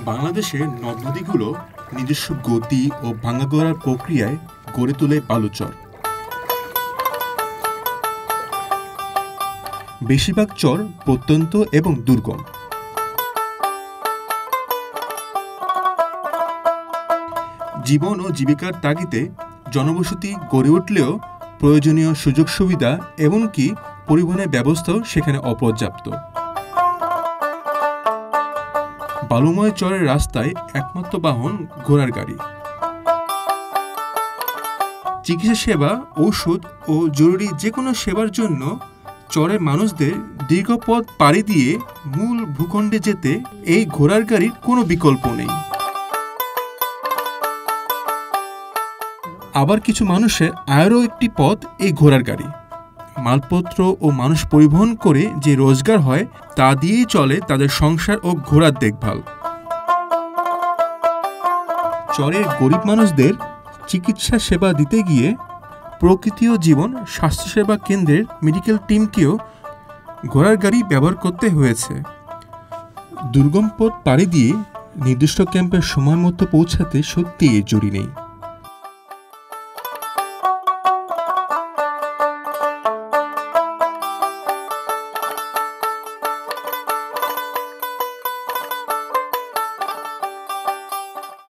বাংলাদেশের নদ-নদীগুলো নিজস্ব গতি ও ভাঙা গড়ার প্রক্রিয়ায় গড়ে তোলে বালুচর। বেশিরভাগ চর প্রত্যন্ত এবং দুর্গম। জীবন ও জীবিকার তাগিদে জনবসতি গড়ে উঠলেও প্রয়োজনীয় সুযোগ সুবিধা এমনকি পরিবহনের ব্যবস্থাও সেখানে অপর্যাপ্ত। বালুময় চরের রাস্তায় একমাত্র বাহন ঘোড়ার গাড়ি। চিকিৎসা সেবা, ঔষধ ও জরুরি যে কোনো সেবার জন্য চরের মানুষদের দীর্ঘ পথ পাড়ি দিয়ে মূল ভূখণ্ডে যেতে এই ঘোড়ার গাড়ির কোনো বিকল্প নেই। আবার কিছু মানুষের আয়েরও একটি পথ এই ঘোড়ার গাড়ি। মালপত্র ও মানুষ পরিবহন করে যে রোজগার হয় তা দিয়েই চলে তাদের সংসার ও ঘোড়ার দেখভাল। চরের গরিব মানুষদের চিকিৎসা সেবা দিতে গিয়ে প্রকৃতি ও জীবন স্বাস্থ্যসেবা কেন্দ্রের মেডিকেল টিমকেও ঘোড়ার গাড়ি ব্যবহার করতে হয়েছে। দুর্গম পথ পাড়ি দিয়ে নির্দিষ্ট ক্যাম্পে সময় মতো পৌঁছাতে সত্যিই জরুরি নেই।